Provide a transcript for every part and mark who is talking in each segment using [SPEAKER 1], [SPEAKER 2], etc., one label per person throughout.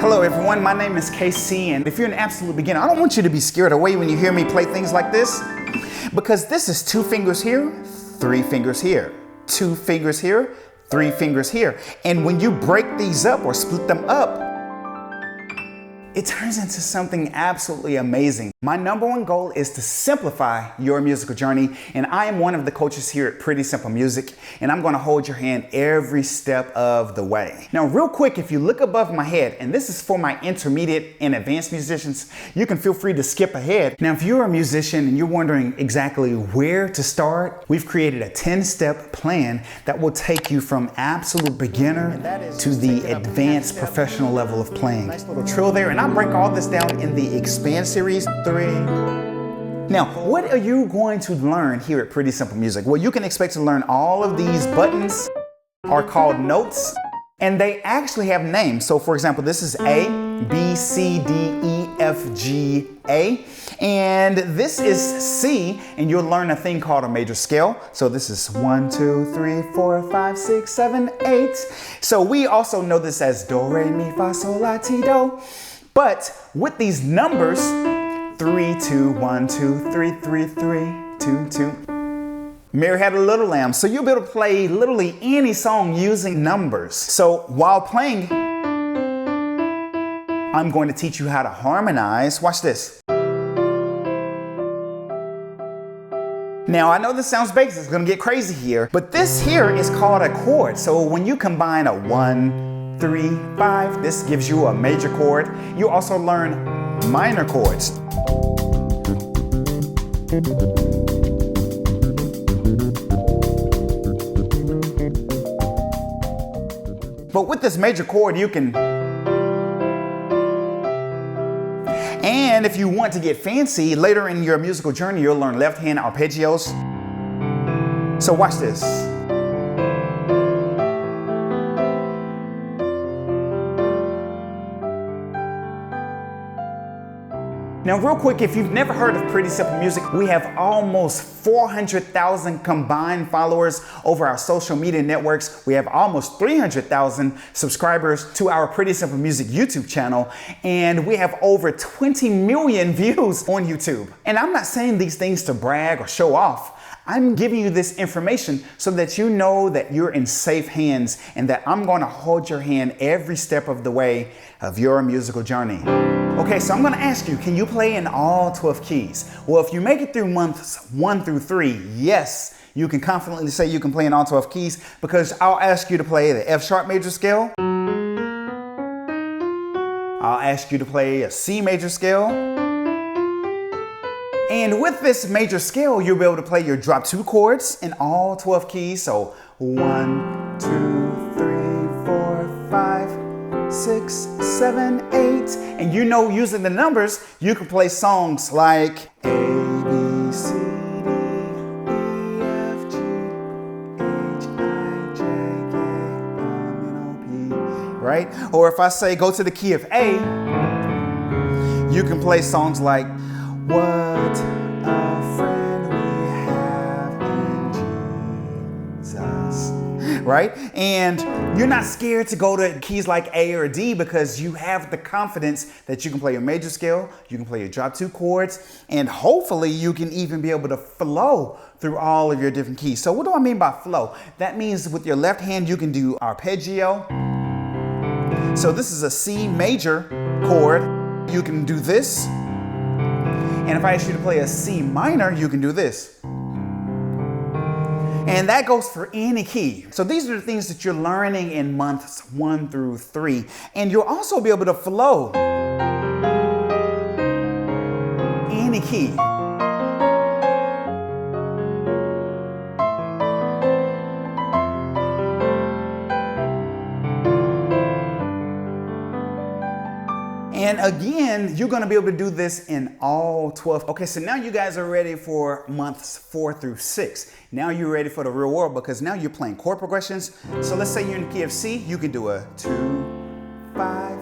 [SPEAKER 1] Hello everyone, my name is KC, and if you're an absolute beginner, I don't want you to be scared away when you hear me play things like this, because this is 2 fingers here, 3 fingers here, 2 fingers here, 3 fingers here. And when you break these up or split them up, it turns into something absolutely amazing. My #1 goal is to simplify your musical journey, and I am one of the coaches here at Pretty Simple Music, and I'm gonna hold your hand every step of the way. Now, real quick, if you look above my head, and this is for my intermediate and advanced musicians, you can feel free to skip ahead. Now, if you're a musician and you're wondering exactly where to start, we've created a 10-step plan that will take you from absolute beginner to the advanced professional level of playing. Nice little trill there, and I break all this down in the Expand series 3. Now, what are you going to learn here at Pretty Simple Music? Well, you can expect to learn all of these buttons are called notes, and they actually have names. So for example, this is A, B, C, D, E, F, G, A. And this is C, and you'll learn a thing called a major scale. So this is 1, 2, 3, 4, 5, 6, 7, 8. So we also know this as Do, Re, Mi, Fa, Sol, La, Ti, Do. But with these numbers, 3, 2, 1, 2, 3, 3, 3, 2, 2. Mary Had a Little Lamb. So you'll be able to play literally any song using numbers. So while playing, I'm going to teach you how to harmonize. Watch this. Now, I know this sounds basic, it's gonna get crazy here, but this here is called a chord. So when you combine a 1, 3, 5, this gives you a major chord. You also learn minor chords. But with this major chord, you can, and if you want to get fancy, later in your musical journey, you'll learn left hand arpeggios. So watch this. Now, real quick, if you've never heard of Pretty Simple Music, we have almost 400,000 combined followers over our social media networks. We have almost 300,000 subscribers to our Pretty Simple Music YouTube channel, and we have over 20 million views on YouTube. And I'm not saying these things to brag or show off. I'm giving you this information so that you know that you're in safe hands and that I'm going to hold your hand every step of the way of your musical journey. Okay, so I'm going to ask you, can you play in all 12 keys? Well, if you make it through months 1 through 3, yes, you can confidently say you can play in all 12 keys, because I'll ask you to play the F sharp major scale. I'll ask you to play a C major scale. And with this major scale, you'll be able to play your drop 2 chords in all 12 keys. So 1, 2, 3, 4, 5, 6, 7, 8. And you know, using the numbers, you can play songs like A, B, C, D, E, F, G, H, I, J, K, L, M, N, O, P, right? Or if I say go to the key of A, you can play songs like What a Friend We Have in Jesus, right? And you're not scared to go to keys like A or D, because you have the confidence that you can play your major scale, you can play your drop 2 chords, and hopefully you can even be able to flow through all of your different keys. So what do I mean by flow? That means with your left hand, you can do arpeggio. So this is a C major chord. You can do this. And if I ask you to play a C minor, you can do this. And that goes for any key. So these are the things that you're learning in months 1 through 3. And you'll also be able to flow any key. And again, you're going to be able to do this in all 12. Okay, so now you guys are ready for months 4 through 6. Now you're ready for the real world, because now you're playing chord progressions. So let's say you're in the key of C, you can do a 2, 5,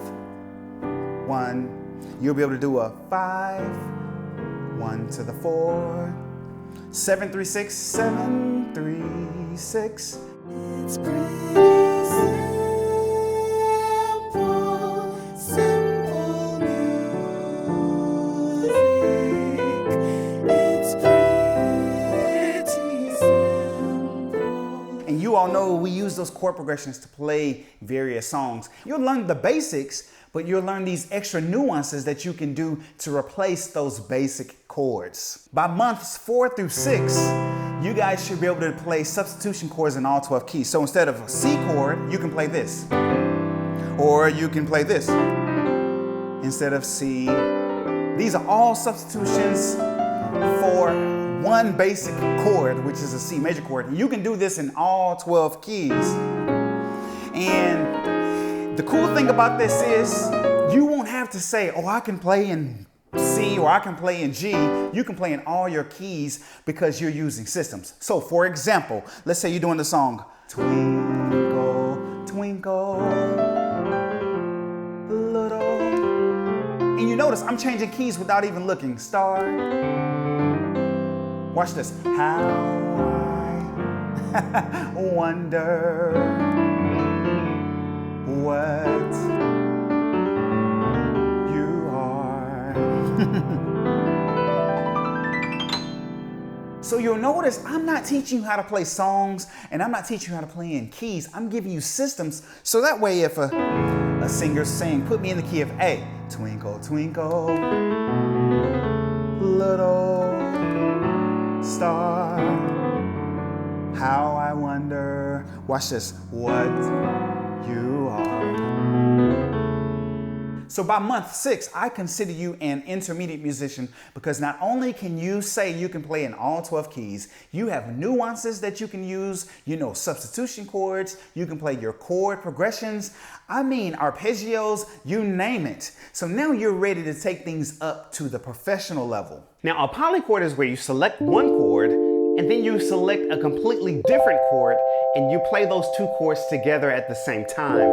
[SPEAKER 1] 1. You'll be able to do a 5, 1 to the 4, 7, 3, 6, 7, 3, 6. It's pretty simple. all know we use those chord progressions to play various songs. You'll learn the basics, but you'll learn these extra nuances that you can do to replace those basic chords. By months 4 through 6, you guys should be able to play substitution chords in all 12 keys. So instead of a C chord, you can play this. Or you can play this instead of C. These are all substitutions for one basic chord, which is a C major chord. You can do this in all 12 keys. And the cool thing about this is you won't have to say, oh, I can play in C or I can play in G. You can play in all your keys because you're using systems. So for example, let's say you're doing the song, Twinkle, Twinkle, Little. And you notice I'm changing keys without even looking. Star. Watch this. How I wonder what you are. So you'll notice I'm not teaching you how to play songs and I'm not teaching you how to play in keys. I'm giving you systems so that way if a singer's saying, put me in the key of A, twinkle, twinkle, little star, how I wonder, watch this, what you are. So by month 6, I consider you an intermediate musician because not only can you say you can play in all 12 keys, you have nuances that you can use, you know substitution chords, you can play your chord progressions, I mean arpeggios, you name it. So now you're ready to take things up to the professional level. Now a polychord is where you select one chord and then you select a completely different chord and you play those two chords together at the same time.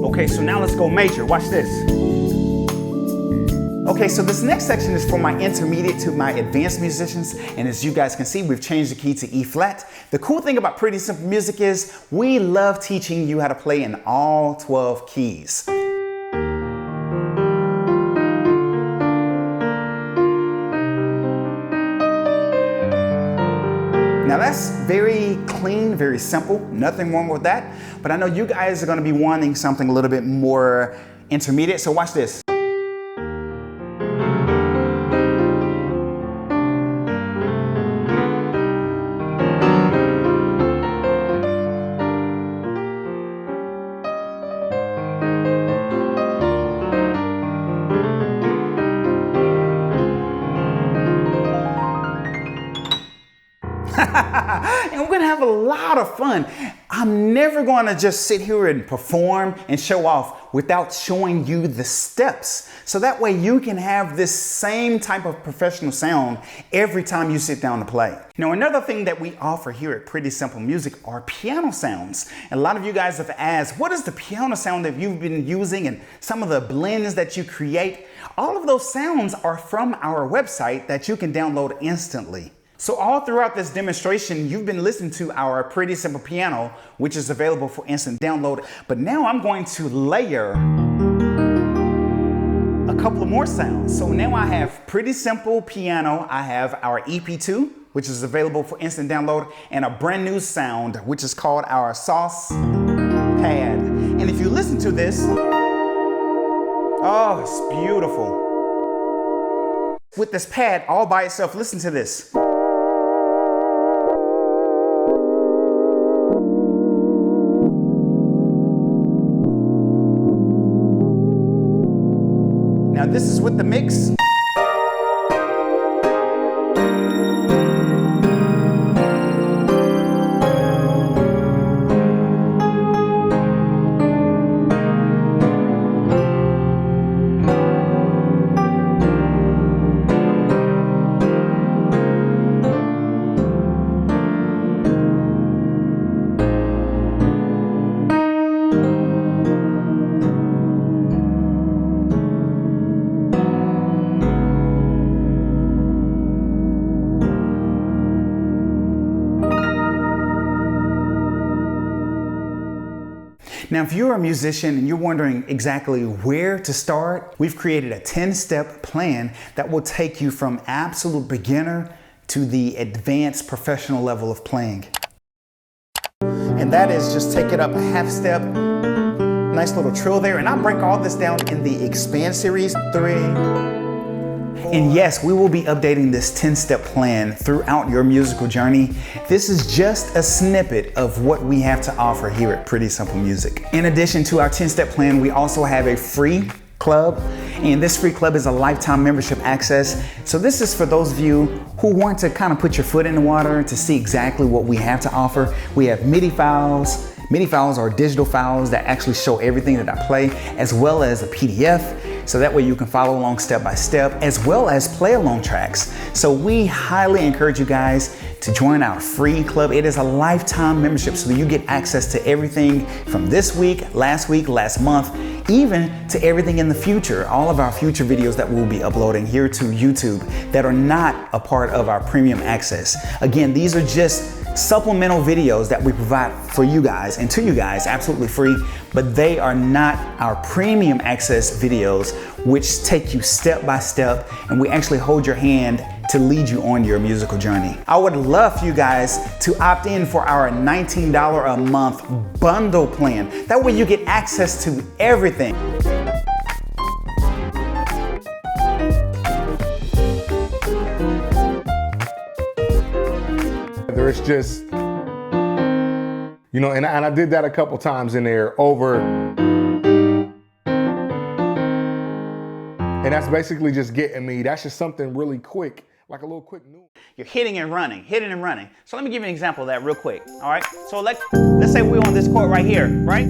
[SPEAKER 1] Okay, so now let's go major. Watch this. Okay, so this next section is for my intermediate to my advanced musicians, and as you guys can see, we've changed the key to E flat. The cool thing about Pretty Simple Music is we love teaching you how to play in all 12 keys. Now that's very clean, very simple, nothing wrong with that. But I know you guys are gonna be wanting something a little bit more intermediate, so watch this. And we're gonna have a lot of fun. I'm never gonna just sit here and perform and show off without showing you the steps. So that way you can have this same type of professional sound every time you sit down to play. Now, another thing that we offer here at Pretty Simple Music are piano sounds. And a lot of you guys have asked, what is the piano sound that you've been using and some of the blends that you create? All of those sounds are from our website that you can download instantly. So all throughout this demonstration, you've been listening to our Pretty Simple Piano, which is available for instant download. But now I'm going to layer a couple of more sounds. So now I have Pretty Simple Piano. I have our EP2, which is available for instant download, and a brand new sound, which is called our Sauce Pad. And if you listen to this, oh, it's beautiful. With this pad all by itself, listen to this. Now this is with the mix. Now, if you're a musician and you're wondering exactly where to start, we've created a 10-step plan that will take you from absolute beginner to the advanced professional level of playing. And that is just take it up a half step, nice little trill there. And I'll break all this down in the Expand series, 3. And yes, we will be updating this 10-step plan throughout your musical journey. This is just a snippet of what we have to offer here at Pretty Simple Music. In addition to our 10-step plan, we also have a free club, and this free club is a lifetime membership access. So this is for those of you who want to kind of put your foot in the water to see exactly what we have to offer. We have MIDI files. MIDI files are digital files that actually show everything that I play, as well as a PDF. So that way you can follow along step by step, as well as play along tracks. So we highly encourage you guys to join our free club. It is a lifetime membership, so you get access to everything from this week, last month, even to everything in the future. All of our future videos that we'll be uploading here to YouTube that are not a part of our premium access. Again, these are just supplemental videos that we provide for you guys and to you guys absolutely free, but they are not our premium access videos, which take you step by step, and we actually hold your hand to lead you on your musical journey. I would love for you guys to opt in for our $19 a month bundle plan. That way you get access to everything.
[SPEAKER 2] It's just, you know, and I did that a couple times in there over. And that's basically just getting me. That's just something really quick, like a little quick new.
[SPEAKER 1] You're hitting and running. So let me give you an example of that real quick. All right. So let's say we're on this chord right here, right?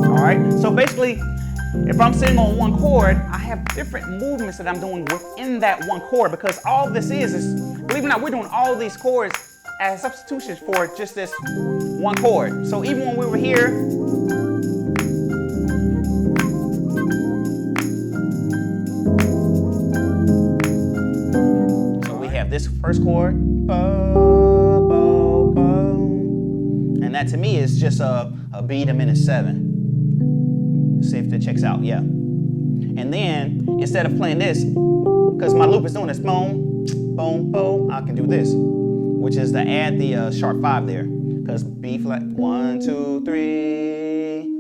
[SPEAKER 1] All right. So basically, if I'm sitting on one chord, I have different movements that I'm doing within that one chord, because all this is, believe it or not, we're doing all these chords as substitutions for just this one chord. So even when we were here, so we have this first chord, and that to me is just a beat a minute 7. See if that checks out, yeah. And then instead of playing this, because my loop is doing this, boom, boom, boom, I can do this, which is to add the sharp 5 there, because B flat, 1, 2, 3.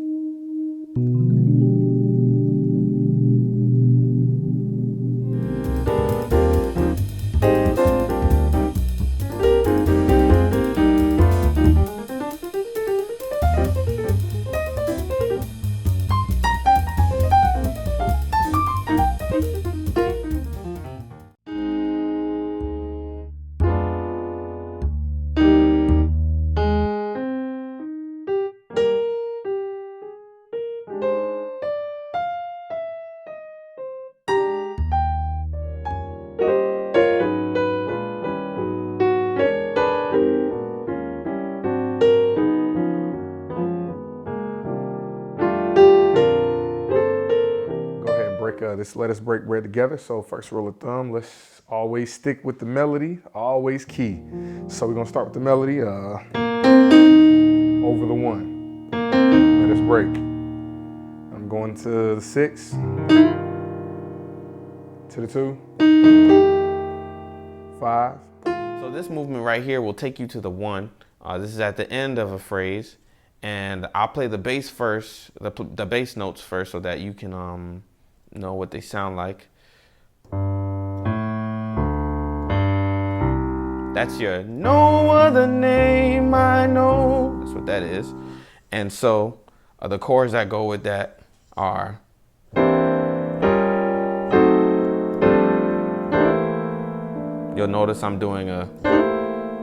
[SPEAKER 2] Let us break bread together. So first rule of thumb, let's always stick with the melody, always key. So we're gonna start with the melody, over the 1. Let us break. I'm going to the 6, to the 2, 5.
[SPEAKER 3] So this movement right here will take you to the 1. This is at the end of a phrase, and I'll play the bass first, the bass notes first, so that you can know what they sound like. That's your no other name I know. That's what that is. And so the chords that go with that are you'll notice I'm doing a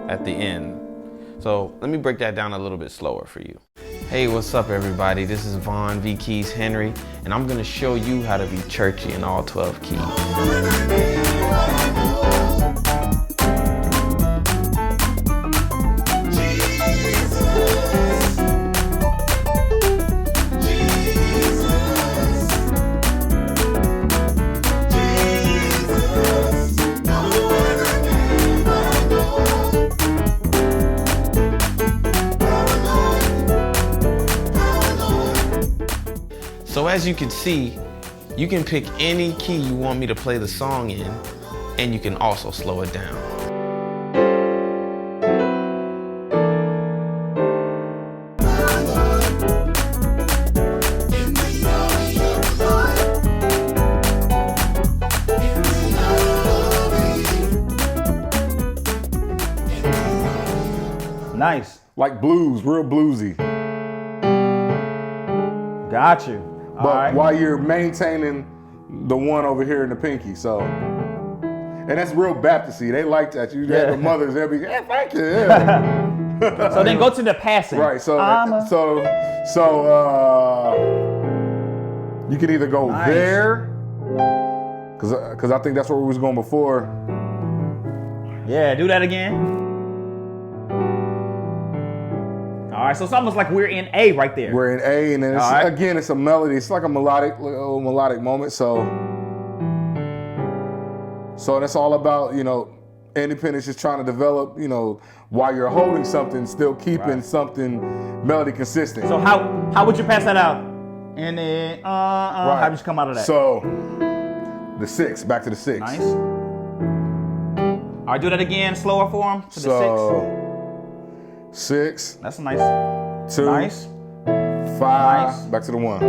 [SPEAKER 3] at the end. So let me break that down a little bit slower for you. Hey, what's up everybody? This is Vaughn V Keys Henry, and I'm gonna show you how to be churchy in all 12 keys. So as you can see, you can pick any key you want me to play the song in, and you can also slow it down.
[SPEAKER 1] Nice.
[SPEAKER 2] Like blues, real bluesy.
[SPEAKER 1] Got you.
[SPEAKER 2] But while you're maintaining the one over here in the pinky, so. And that's real Baptisty. They like that. You have the mothers, they'll be, yeah, thank you. Yeah.
[SPEAKER 1] So then go to the passing.
[SPEAKER 2] Right. So you can either go there, because I think that's where we was going before.
[SPEAKER 1] Yeah, do that again. All right, so it's almost like we're in A right there.
[SPEAKER 2] We're in A, and then it's, again, it's a melody. It's like a melodic moment. So that's all about, you know, independence, just trying to develop, you know, while you're holding something, still keeping something melody consistent.
[SPEAKER 1] So how would you pass that out? And then how would you come out of that?
[SPEAKER 2] So the 6, back to the 6.
[SPEAKER 1] Nice. All right, do that again, slower for him. To the 6.
[SPEAKER 2] 6.
[SPEAKER 1] That's a nice.
[SPEAKER 2] 2.
[SPEAKER 1] Nice.
[SPEAKER 2] 5. Nice. Back to the 1.